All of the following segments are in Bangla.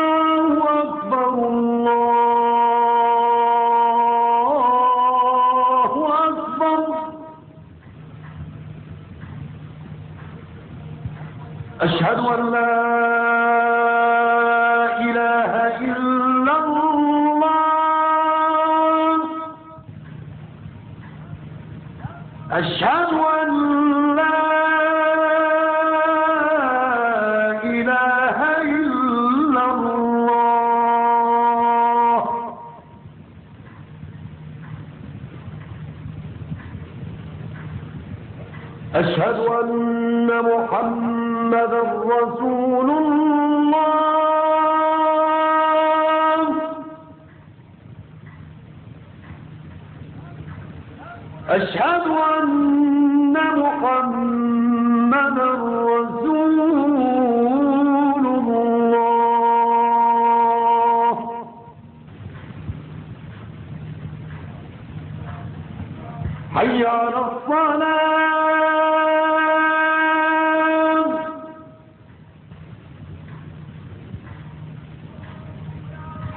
الله أكبر الله أكبر. أشهد أن لا إله إلا الله. أشهد أن لا إله إلا الله. أشهد أن محمدا رسول الله. أشهد أن محمدا رسول الله. حي على الصلاة.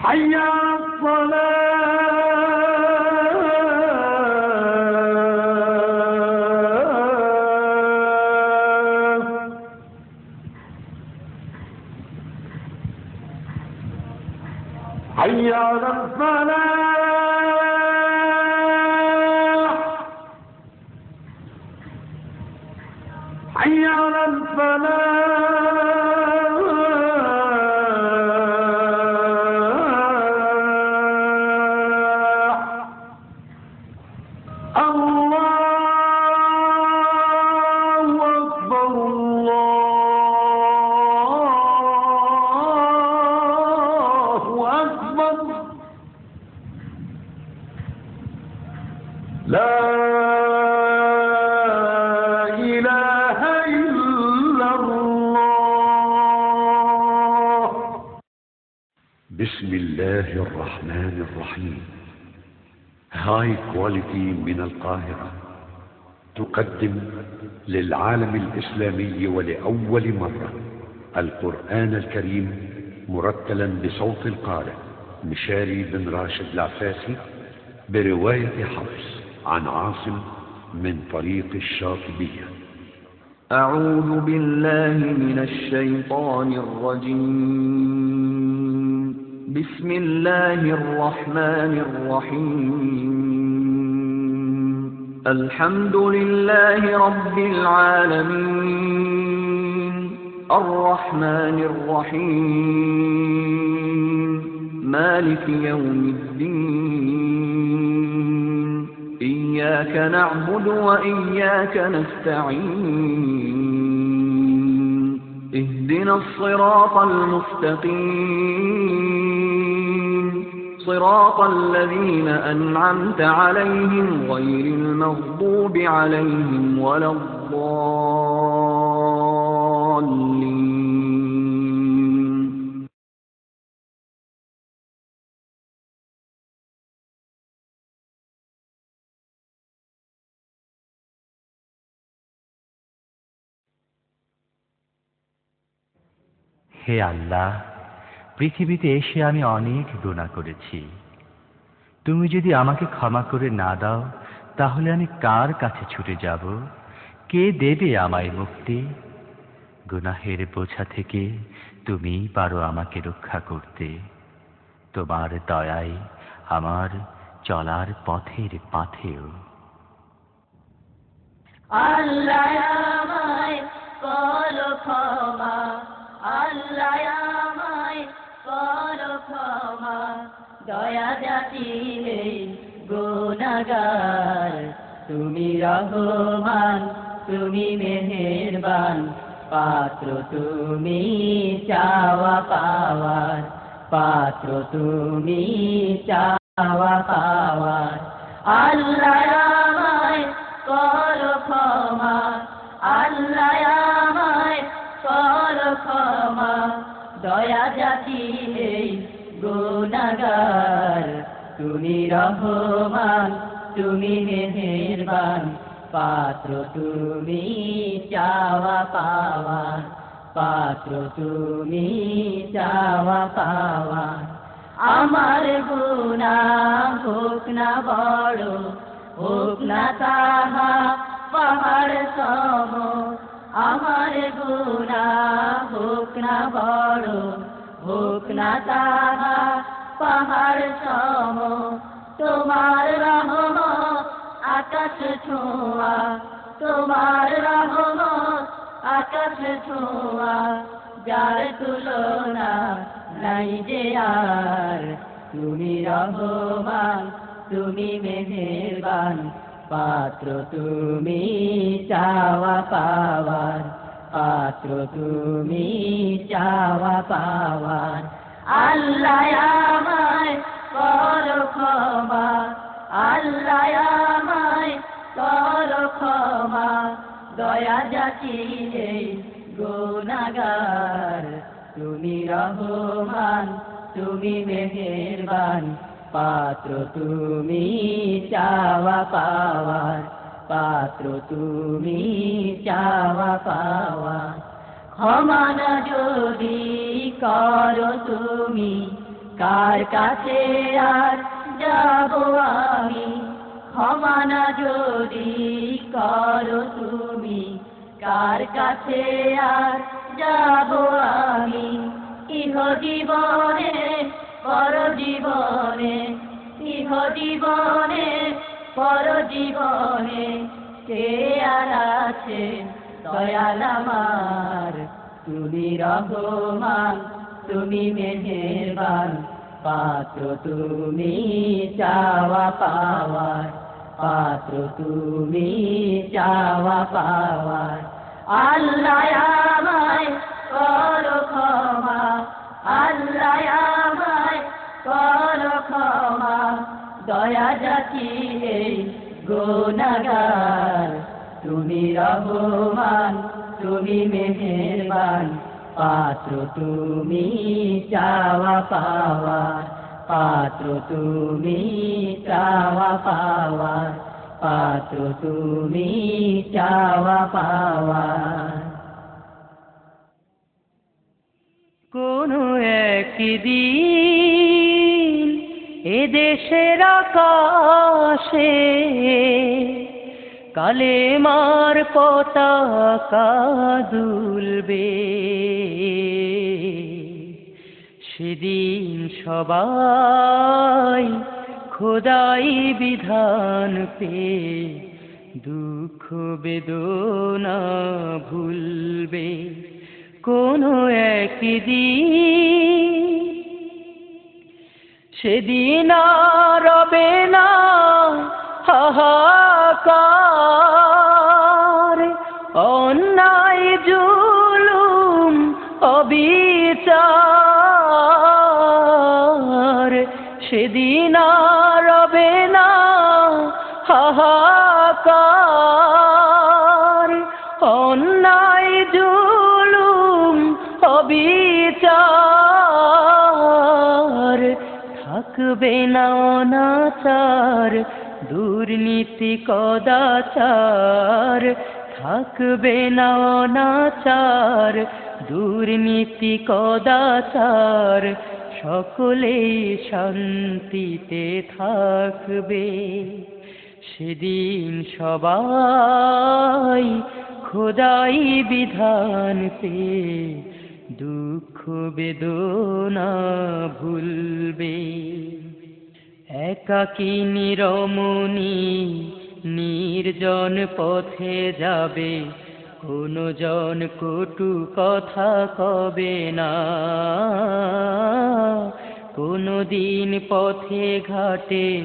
حي على الصلاة. حي على الفلاح. حي على الفلاح. الله أكبر الله أكبر. لا إله إلا الله. بسم الله الرحمن الرحيم. هاي كواليتي من القاهرة تقدم للعالم الإسلامي ولأول مرة القرآن الكريم مرتلا بصوت القارئ مشاري بن راشد العفاسي برواية حفص عن عاصم من طريق الشاطبية. أعوذ بالله من الشيطان الرجيم. بسم الله الرحمن الرحيم. الحمد لله رب العالمين الرحمن الرحيم مالك يوم الدين. إياك نعبد وإياك نستعين. اهدنا الصراط المستقيم صراط الذين أنعمت عليهم غير المغضوب عليهم ولا الضالين. হে আল্লাহ, পৃথিবীতে এসে আমি অনেক গুনাহ করেছি। তুমি যদি আমাকে ক্ষমা করে না দাও তাহলে আমি কার কাছে ছুটে যাব? কে দেবে আমায় মুক্তি? গুনাহের বোঝা থেকে তুমি পারো আমাকে রক্ষা করতে। তোমার দয়ায় আমার চলার পথের পাথেও। আল্লাহ আমায় করো ক্ষমা, আল্লাহ আমায় করো ক্ষমা, দয়া জাতিলে গুনাহগার। তুমি রহমান, তুমি মেহেরবান, পাত্র তুমি চাওয়া পাওয়ার, পাত্র তুমি চাওয়া পাওয়ার। আল্লাহ আমায় করো ক্ষমা, আল্লাহ আমায় করো ক্ষমা, দয়া জাতিলে গুনাহগার। তুমি রহমান, তুমি মেহেরবান, পাত্র তুমি চাওয়া পাওয়ার, পাত্র তুমি চাওয়া পাওয়া। আমার গুনাহ হোক না বড়, হোক না তাহা পাহাড় সম। আমার গুনাহ হোক না বড়, হোক না তাহা পাহাড় সম। তোমার রহমত আকাশ ছোঁয়া, তোমার রহমত আকাশ ছোঁয়া। যার তুলনা নাই যে আর, তুমি রহমান তুমি মেহেরবান। পাত্র তুমি চাওয়া পাওয়ার, পাত্র তুমি চাওয়া পাওয়ার। আল্লাহ আমায় করো ক্ষমা, আল্লাহ আমায় করো ক্ষমা। দয়া যাচিলে গুনাহগার, তুমি রহমান তুমি মেহেরবান। পাত্র তুমি চাওয়া পাওয়ার, পাত্র তুমি চাওয়া পাওয়ার। ক্ষমা না যদি করো তুমি, কার কাছে আর যাব আমি। ক্ষমা না যদি করো তুমি, কার কাছে আর যাব আমি। ইহ জীবনে পর জীবনে, ইহ জীবনে পর জীবনে, কে আর আছে দয়াল আমার। তুমি রহমান তুমি মেহেরবান। পাত্র তুমি চাওয়া পাওয়ার, পাত্র তুমি চাওয়া পাওয়ার। আল্লাহ আমায় করো ক্ষমা, আল্লাহ আমায় করো ক্ষমা। দয়া যাচিলে গুনাহগার, তুমি রহমান তুমি মেহেরবান। পাত্র তুমি চাওয়া পাওয়ার, পাত্র তুমি চাওয়া পাওয়ার, পাত্র তুমি চাওয়া পাওয়ার। কোনো একদিন এদেশের আকাশে কালেমার পতাকা দুলবে। সেদিন সবাই খোদাই বিধান পেয়ে দুঃখ বেদনা ভুলবে। কোনো একদিন সেদিন আর রবে না হাহাকার, অন্যায় জুলুম অবিচার। সেদিন আর রবে না হাহাকার, অন্যায় জুলুম অবিচার। থাকবে না অনাচার দুর্নীতি কদাচার, থাকবে না অনাচার দুর্নীতি কদাচার। সকলেই শান্তিতে থাকবে। সেদিন সবাই খোদাই বিধান পেয়ে দুঃখ বেদনা ভুলবে। একাকিনী রমণী নির্জন পথে যাবে, কোনো জন কটু কথা কবে না। কোনো দিন পথে ঘাটে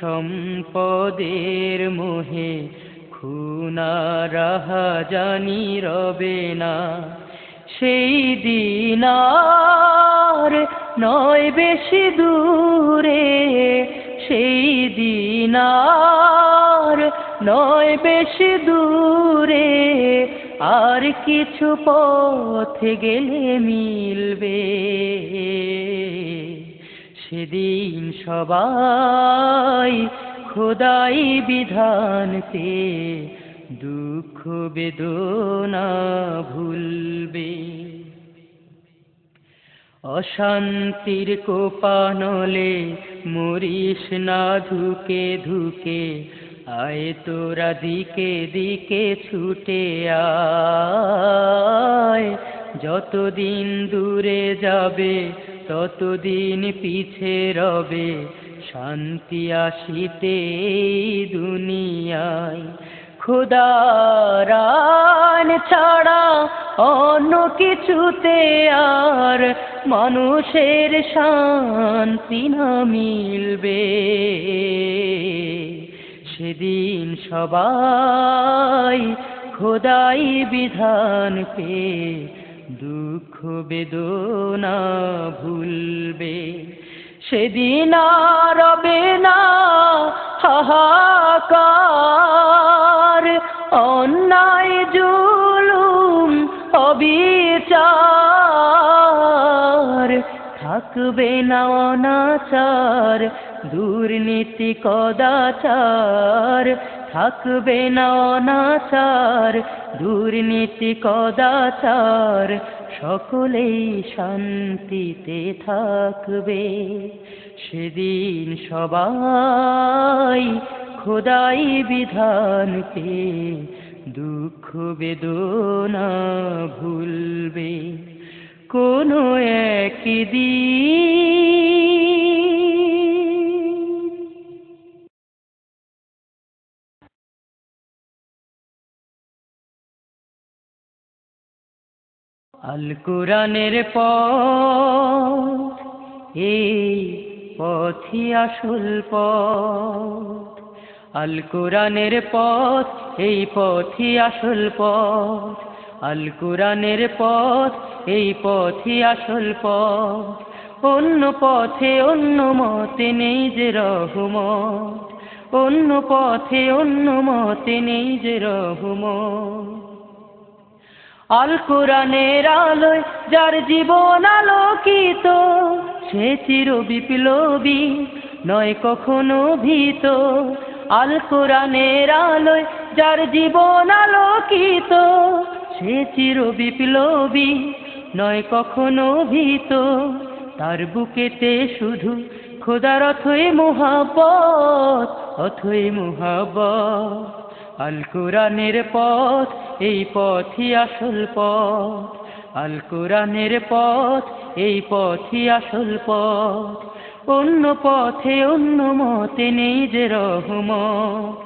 সম্পদের মোহে খুনা রাহাজানি রবে না। সেই দিন আর নয় বেশি দূরে, সেই দিন আর নয় বেশি দূরে। আর কিছু পথে গেলে মিলবে। সেদিন সবাই খোদাই বিধান পেয়ে দুঃখ বেদনা ভুলবে। অশান্তির কোপানলে মরিস না ধুকে ধুকে, আয় তোরা দিকে দিকে ছুটে আয়। যতদিন দূরে যাবে ততদিন পিছে রবে, শান্তি আসিতে এই দুনিয়ায়। খোদার আইন ছাড়া অন্য কিছুতে আর মানুষের শান্তি না মিলবে। সেদিন সবাই খোদাই বিধান পেয়ে দুঃখ বেদনা ভুলবে। সেদিন আর রবে না হাহাকার, অন্যায় জুলুম অবিচার। থাকবে না অনাচার, দুর্নীতি কদাচার। থাকবে না অনাচার, দুর্নীতি কদাচার। সকলেই শান্তিতে থাকবে। সেদিন সবাই খোদাই বিধান পেয়ে দুঃখ বেদনা ভুলবে। কোনো একদিন আল কোরআনের পথ, এই পথই আসল পথ। আল কোরআনের পথ, এই পথই আসল পথ। আল কোরআনের পথ, এই পথই আসল পথ। অন্য পথে অন্য মতে নেই যে রহমত। অন্য পথে অন্য মতে নেই যে রহমত। আল কোরআনের আলোয় যার জীবন আলোকিত, সে চির বিপ্লবী নয় কখনো ভীত। আল কোরআনের আলোয় যার জীবন আলোকিত, সে চির বিপ্লবী নয় কখনো ভীত। তার বুকেতে শুধু খোদার অথই মুহাব্বত, অথই মুহাব্বত। আল কোরআনের পথ, এই পথই আসল পথ। আল কোরআনের পথ, এই পথই আসল পথ। অন্য পথে অন্য মতে নেই যে রহমত।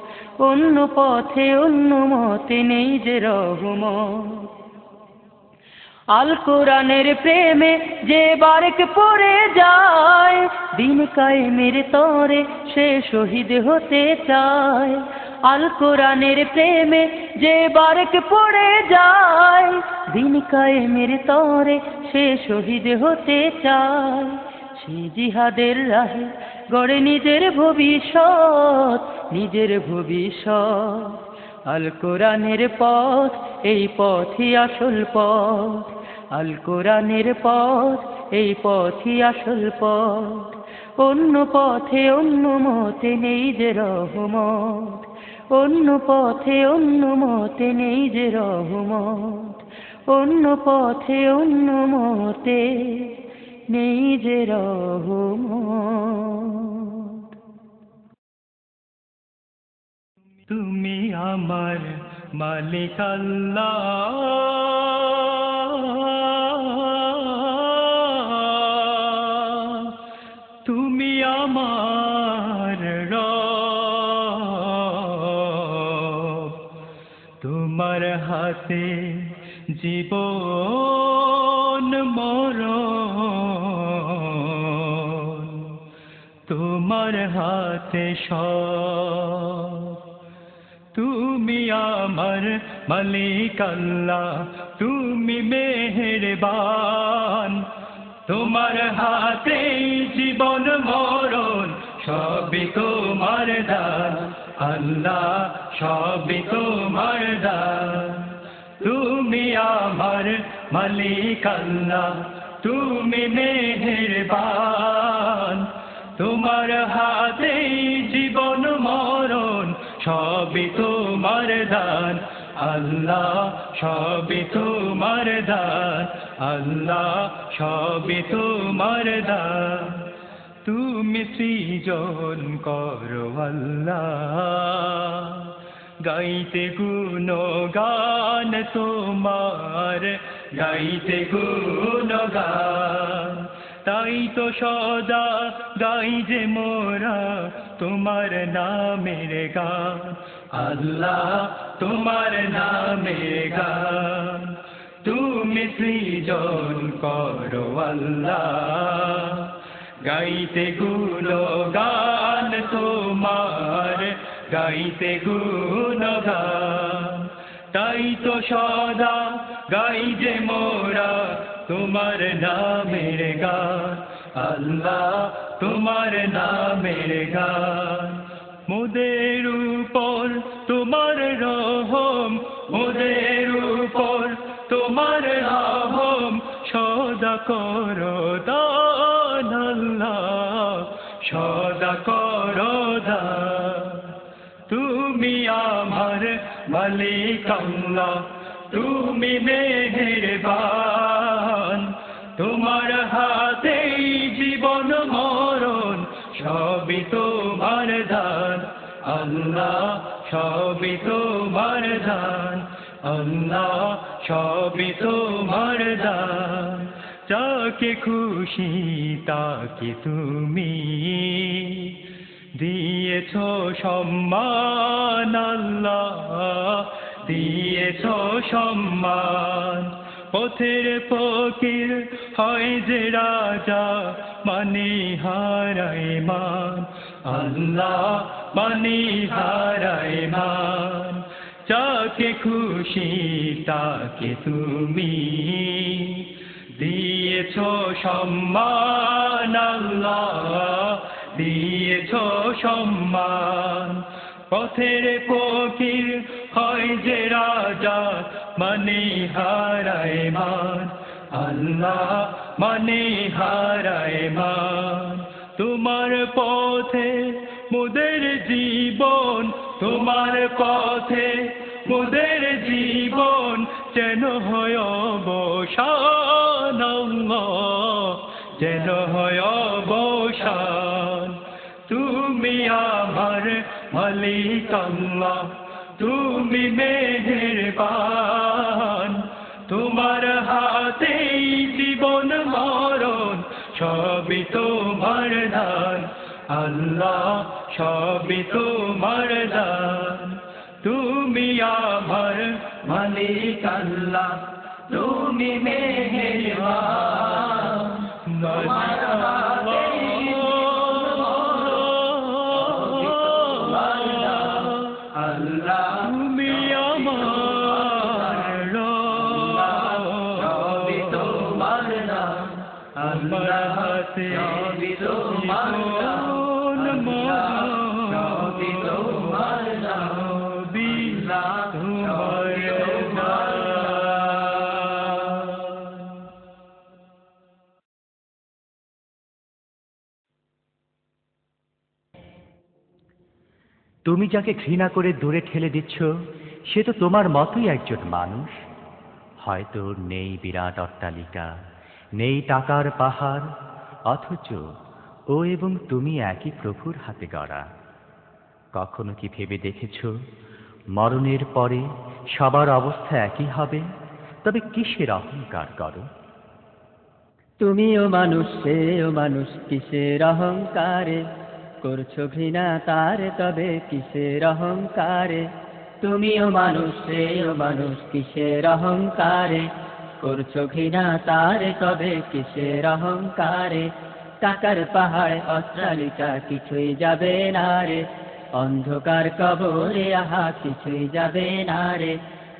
অন্য পথে অন্য মতে নেই যে রহমত। আল কোরআনের প্রেমে যে বারেক পড়ে যায়, দিন কায়েমের তরে সে শহীদ হতে চায়। আল কোরআনের প্রেমে যে বারেক পড়ে যায়, দিন কায়েমের তরে সে শহীদ হতে চায়। সে জিহাদের রাহে গড়ে নিজের ভবিষ্যৎ, নিজের ভবিষ্যৎ। আল কোরআনের পথ, এই পথই আসল পথ। আল কোরআনের পথ, এই পথই আসল পথ। অন্য পথে অন্য মতে নেই যে রহমত। অন্য পথে অন্য মতে নেই যে রহমত। অন্য পথে অন্য মতে নেই যে রহমত। তুমি আমার মালিক আল্লাহ, তুমি আমার রব। তোমার হাতে জীবন মরণ, তোমার হাতে সব। তুমি আমার মালিক আল্লাহ, তুমি মেহেরবান। তোমার হাতে জীবন মরণ, সবই তোমার দান আল্লাহ, সবই তোমার দান। তুমি আমার মালিক আল্লাহ, তুমি মেহেরবান। তোমার হাতে জীবন মরণ, সবই তোমার দান আল্লাহ সবই তোমার দান আল্লাহ সবই তোমার দান তুমি সৃজন করো আল্লাহ গাইতে গুণগান তোমার গাইতে গুণগান তাই তো সদা গাই যে মোরা তোমার নামের গান আল্লাহ তোমার নামের গান তুমি সৃজন করো আল্লাহ গাইতে গুণগান তোমার গাইতে গুণগান তাই তো সদা গাই যে মোরা তোমার নামের গান আল্লাহ তোমার নামের গান মোদের উপর তোমার রহম মোদের উপর তোমার রহম সদা করো দান আল্লাহ সদা করো দান তুমি আমার মালিক আল্লাহ তুমি মেহেরবান তোমার হাতেই জীবন মরণ সবই তোমার দান আল্লাহ সবই তোমার দান আল্লাহ সবই তোমার দান যাকে খুশি তাকে তুমি দিয়েছ সম্মান আল্লাহ দিয়েছ সম্মান পথের ফকির হয় যে রাজা মানে হারায় মান আল্লাহ মানে হারায় মান যাকে খুশি তাকে তুমি দিয়েছ সম্মান আল্লাহ দিয়েছ সম্মান পথের ফকির হয় যে রাজা মানে হারায় মান আল্লাহ মানে হারায় মান তোমার পথে মোদের জীবন তোমার পথে মোদের জীবন যেন হয় অবসান যেন হয় অবসান তুমি আমার মালিক আল্লাহ তুমি মেহেরবান তোমার হাতেই জীবন মরণ সবই তোমার দান আল্লাহ সবই তোমার দান তুমি আমার মালিক আল্লাহ তুমি মেহেরবান তোমার হাতেই তুমি যাকে ঘৃণা করে দূরে ঠেলে দিচ্ছ সে তো তোমার মতোই একজন মানুষ হয়তো নেই বিরাট অট্টালিকা নেই টাকার পাহাড় অথচ ও এবং তুমি একই প্রভুর হাতে গড়া কখনো কি ভেবে দেখেছ মরণের পরে সবার অবস্থা একই হবে তবে কিসের অহংকার করো তুমিও মানুষ সেও মানুষ কিসের অহংকারে করছো ঘৃণা তারে তবে কিসের অহংকারে তুমিও মানুষ সেও মানুষ কিসের অহংকারে করছো ঘৃণা তারে তবে কিসের অহংকারে টাকার পাহাড় অট্টালিকা কিছুই যাবে না রে অন্ধকার কবরে আহা কিছুই যাবে না রে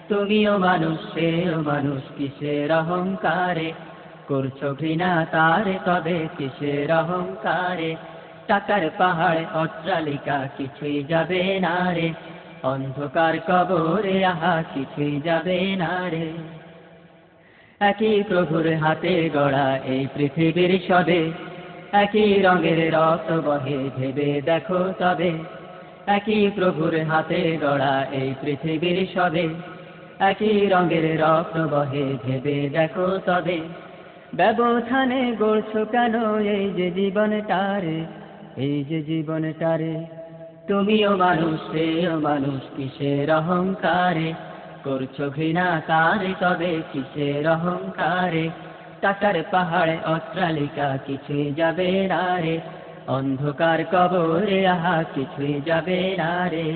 তুমিও মানুষ সেও মানুষ কিসের অহংকারে করছো ঘৃণা তারে তবে কিসের অহংকারে টাকার পাহাড় অট্টালিকা কিছুই যাবে না রে অন্ধকার কবরে আহা কিছুই যাবে না রে একই প্রভুর হাতে গড়া এই পৃথিবীর সবে একই রঙের রক্ত বহে ভেবে দেখো তবে একই প্রভুর হাতে গড়া এই পৃথিবীর সবে, একই রঙের রত্ন বহে ভেবে দেখো তবে, ব্যবধানে গড়ছো কেন এই যে জীবনটারে, এই যে জীবনটারে। তুমিও মানুষ সেও মানুষ, কিসের অহংকারে করছো ঘৃণা তারে, তবে কিসের অহংকারে। টাকার পাহাড়ে অট্টালিকা কিছুই যাবে না রে, অন্ধকার কবরে আহা কিছুই যাবে না রে।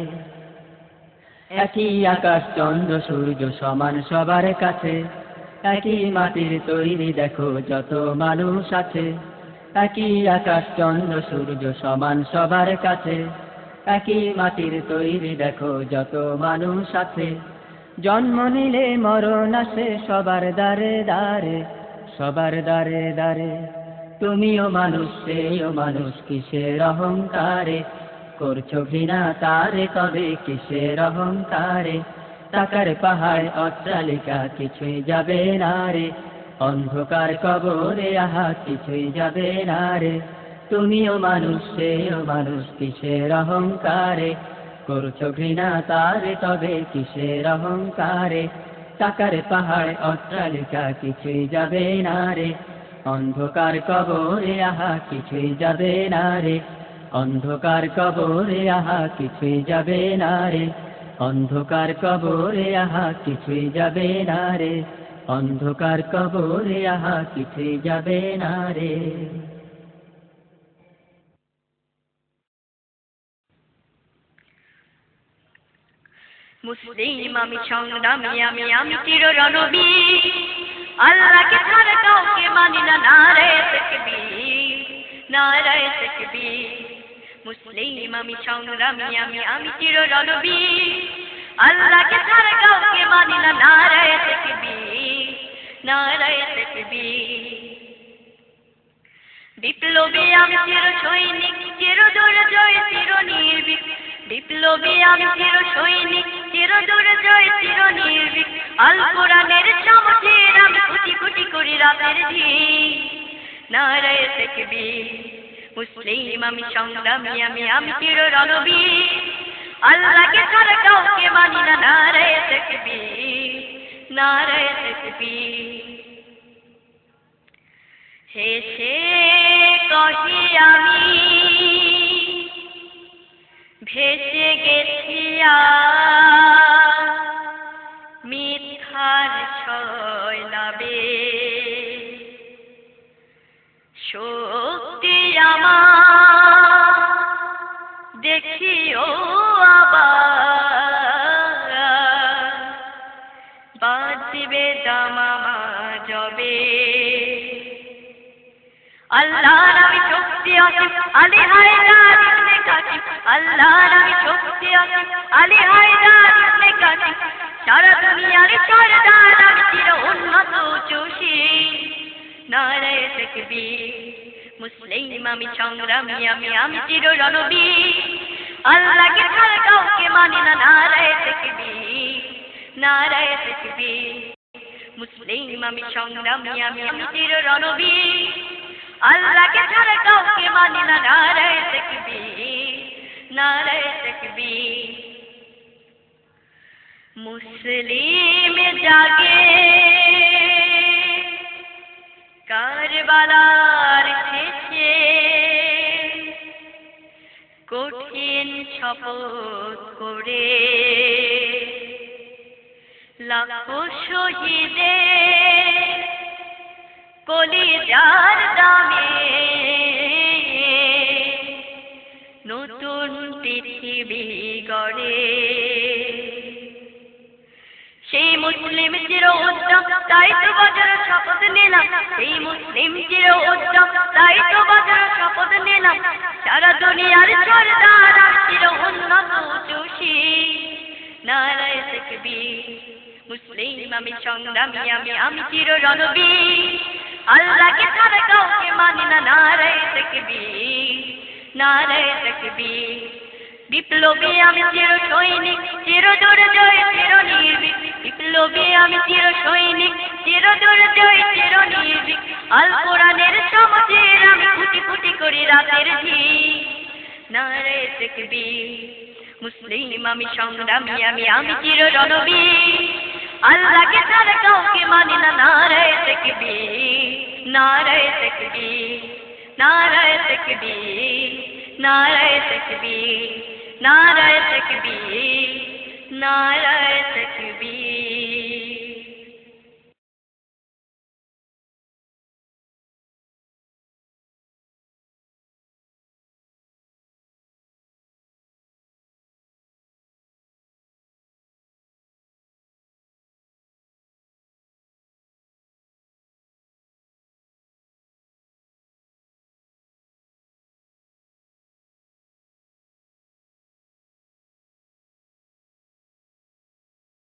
একই আকাশ চন্দ্র সূর্য সমান সবার কাছে, একই মাটির তৈরি দেখো যত মানুষ আছে। একই আকাশ চন্দ্র সূর্য সমান সবার কাছে, একই মাটির তৈরি দেখো যত মানুষ আছে। জন্ম নিলে মরণ আসে সবার দ্বারে দ্বারে, সবার দ্বারে দ্বারে। তুমিও মানুষ সেও মানুষ, কিসের অহংকারে করছো ঘৃণা তারে, তবে কিসের অহংকারে। টাকার পাহাড় অট্টালিকা কিছুই যাবে না রে, অন্ধকার কবরে আহা কিছুই যাবে না রে। তুমিও মানুষ সেও মানুষ, কিসের অহংকারে করছো ঘৃণা তারে, তবে কিসের অহংকারে। টাকার পাহাড় অট্টালিকা কিছুই যাবে না রে, অন্ধকার কবরে আহা কিছুই যাবে না রে, অন্ধকার কবরে আহা কিছুই যাবে না রে, অন্ধকার কবরে আহা কিছুই যাবে না রে, অন্ধকার কবরে আহা কিছুই যাবে না রে। মুসলিম আমি সংগ্রামী, আমি চির রণবীর, আল্লাহকে ছাড়া কাউকে মানি না, নারায়ে তাকবীর, নারায়ে তাকবীর। মুসলিম আমি সংগ্রামী, আমি চির রণবীর, আল্লাহকে ছাড়া কাউকে মানি না, নারায়ে তাকবীর, নারায়ে তাকবীর। বিপ্লবী আমি চির সৈনিক, চির দুর্জয় চির নির্ভীক। বিপ্লবী আমি চির সৈনিক, চির দুর্জয় চির নির্ভীক। আল কোরআনের চামচের আমি কোটি কোটি করি রাতের ঝিল, নারায়ে তাকবীর। মুসলিম আমি সংগ্রামী, আমি চির রণবীর, আল্লাহকে ছাড়া কাউকে মানি না, নারায়ে তাকবীর, নারায়ে তাকবীর। হেসে কহি আমি ভেসে গেছি মিথ্যার ছয়লাবে, শক্তি আমার দেখিও আবার, বাজবে দামামা জবে। আল্লাহর আমি শক্তি আসিফ, আলী হায়দার ইবনে কাসিম। আল্লাহর আমি শক্তি আসিফ, আলী হায়দার ইবনে কাসিম। সারা দুনিয়ার সরদার আমি চির উন্নত জোশীল, নারায়ে তাকবীর। মুসলিম আমি সংগ্রামী, আমি চির রণবীর, আল্লাহকে ছাড়া কাউকে মানি না, নারায়ে তাকবীর, নারায়ে তাকবীর। মুসলিম আমি সংগ্রামী, আমি চির রণবীর, আল্লাহকে ছাড়া কাউকে মানি না, নারায়ে তাকবীর, নারায়ে তাকবীর। মুসলিম জাগে কারবালার শেষে, কঠিন শপথ করে লাখো শহীদের কলিজার দামে, নতুন পৃথিবী গড়ে। সেই মুসলিম চির উদ্যম, তাই তো বজ্র শপথ নিলাম। সেই মুসলিম চির উদ্যম, তাই তো বজ্র শপথ নিলাম। সারা দুনিয়ার সরদার আমি চির উন্নত জোশীল, নারায়ে তাকবীর। মুসলিম আমি সংগ্রামী, আমি চির রণবীর, আল্লাহকে ছাড়া কাউকে মানি না, নারায়ে তাকবীর, নারায়ে তাকবীর। বিপ্লবী আমি চির সৈনিক, চির দুর্জয় চির নির্ভীক। বিপ্লবী আমি চির সৈনিক, চির দুর্জয় চির নির্ভীক। আল কোরআনের চামচের আমি কোটি কোটি করি রাতের ঝিল, নারায়ে তাকবীর। মুসলিম আমি সংগ্রামী আমি চির রণবীর আল্লাহকে ছাড়া কাউকে মানি না নারায়ে তাকবীর নারায়ে তাকবীর নারায়ে তাকবীর নারায়ে তাকবীর নারায়ে তাকবীর নারায়ে